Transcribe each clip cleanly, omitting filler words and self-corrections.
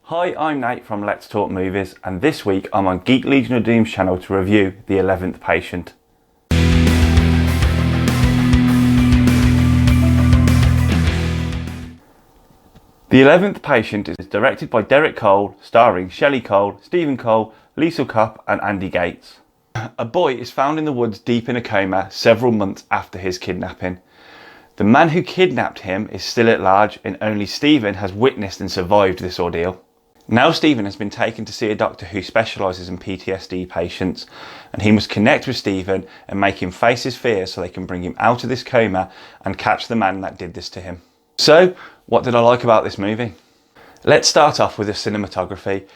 Hi, I'm Nate from Let's Talk Movies, and this week I'm on Geek Legion of Doom's channel to review The 11th Patient. The 11th Patient is directed by Derek Cole, starring Shelly Cole, Stephen Cole, Liesel, Kopp and Andy Gates. A boy is found in the woods deep in a coma several months after his kidnapping. The man who kidnapped him is still at large, and only Stephen has witnessed and survived this ordeal. Now Stephen has been taken to see a doctor who specialises in PTSD patients, and he must connect with Stephen and make him face his fears so they can bring him out of this coma and catch the man that did this to him. So, what did I like about this movie? Let's start off with the cinematography.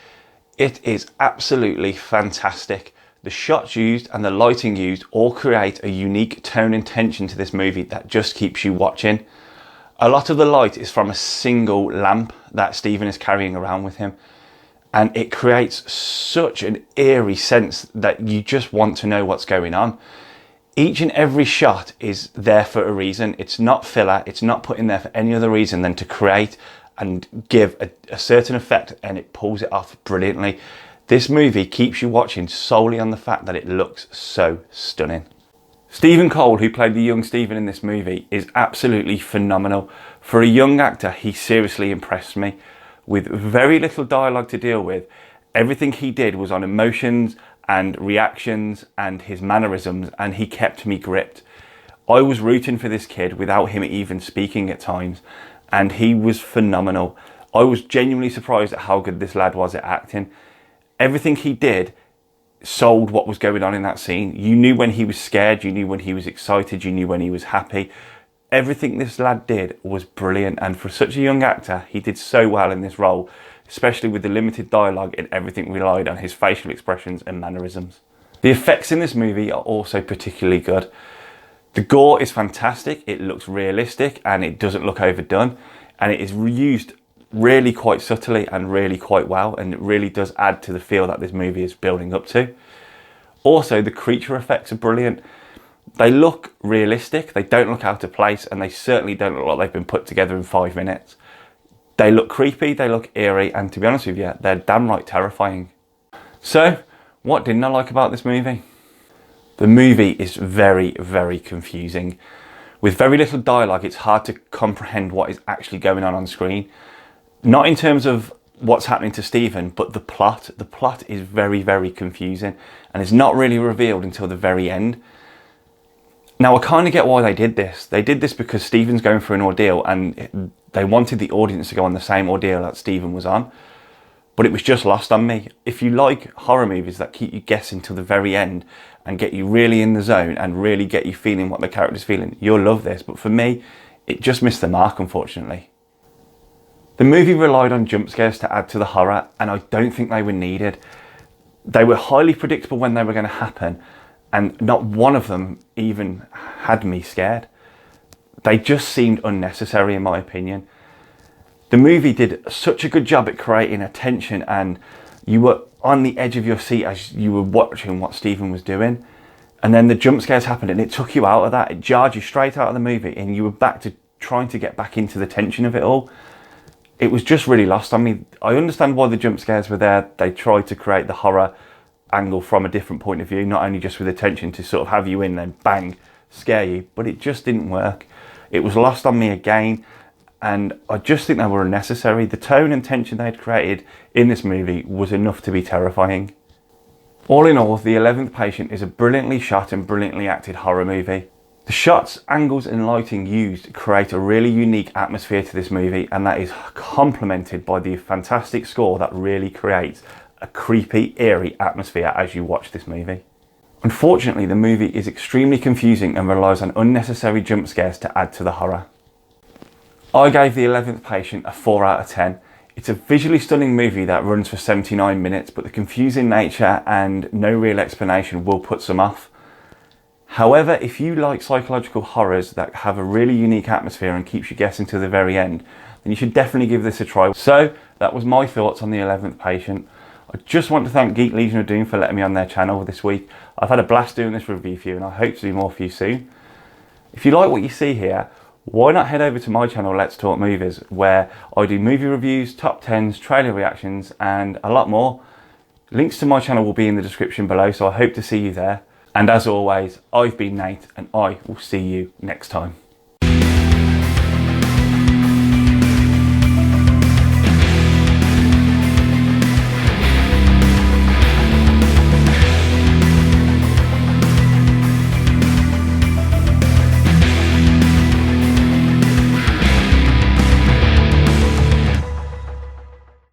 It is absolutely fantastic. The shots used and the lighting used all create a unique tone and tension to this movie that just keeps you watching. A lot of the light is from a single lamp that Stephen is carrying around with him, and it creates such an eerie sense that you just want to know what's going on. Each and every shot is there for a reason. It's not filler, it's not put in there for any other reason than to create and give a certain effect, and it pulls it off brilliantly. This movie keeps you watching solely on the fact that it looks so stunning. Stephen Cole, who played the young Stephen in this movie, is absolutely phenomenal. For a young actor, he seriously impressed me. With very little dialogue to deal with, everything he did was on emotions and reactions and his mannerisms, and he kept me gripped. I was rooting for this kid without him even speaking at times, and he was phenomenal. I was genuinely surprised at how good this lad was at acting. Everything he did sold what was going on in that scene. You knew when he was scared, you knew when he was excited, you knew when he was happy. Everything this lad did was brilliant, and for such a young actor, he did so well in this role, especially with the limited dialogue, and everything relied on his facial expressions and mannerisms. The effects in this movie are also particularly good. The gore is fantastic, it looks realistic and it doesn't look overdone, and it is reused really quite subtly and really quite well, and it really does add to the feel that this movie is building up to. Also, the creature effects are brilliant. They look realistic, they don't look out of place, and they certainly don't look like they've been put together in 5 minutes. They look creepy, they look eerie, and to be honest with you, they're damn right terrifying. So, what didn't I like about this movie? The movie is very, very confusing. With very little dialogue, it's hard to comprehend what is actually going on screen. Not in terms of what's happening to Stephen, but the plot. The plot is very, very confusing, and it's not really revealed until the very end. Now, I kind of get why they did this. They did this because Stephen's going through an ordeal, and they wanted the audience to go on the same ordeal that Stephen was on. But it was just lost on me. If you like horror movies that keep you guessing till the very end and get you really in the zone and really get you feeling what the character's feeling, you'll love this. But for me, it just missed the mark, unfortunately. The movie relied on jump scares to add to the horror, and I don't think they were needed. They were highly predictable when they were going to happen, and not one of them even had me scared. They just seemed unnecessary, in my opinion. The movie did such a good job at creating a tension, and you were on the edge of your seat as you were watching what Stephen was doing. And then the jump scares happened, and it took you out of that. It jarred you straight out of the movie, and you were back to trying to get back into the tension of it all. It was just really lost on me. I understand why the jump scares were there. They tried to create the horror angle from a different point of view, not only just with the tension to sort of have you in and bang, scare you, but it just didn't work. It was lost on me again, and I just think they were unnecessary. The tone and tension they had created in this movie was enough to be terrifying. All in all, The 11th Patient is a brilliantly shot and brilliantly acted horror movie. The shots, angles and lighting used create a really unique atmosphere to this movie, and that is complemented by the fantastic score that really creates a creepy, eerie atmosphere as you watch this movie. Unfortunately, the movie is extremely confusing and relies on unnecessary jump scares to add to the horror. I gave The 11th Patient a 4 out of 10. It's a visually stunning movie that runs for 79 minutes, but the confusing nature and no real explanation will put some off. However, if you like psychological horrors that have a really unique atmosphere and keeps you guessing to the very end, then you should definitely give this a try. So, that was my thoughts on The 11th Patient. I just want to thank Geek Legion of Doom for letting me on their channel this week. I've had a blast doing this review for you, and I hope to do more for you soon. If you like what you see here, why not head over to my channel, Let's Talk Movies, where I do movie reviews, top 10s, trailer reactions, and a lot more. Links to my channel will be in the description below, so I hope to see you there. And as always, I've been Nate, and I will see you next time.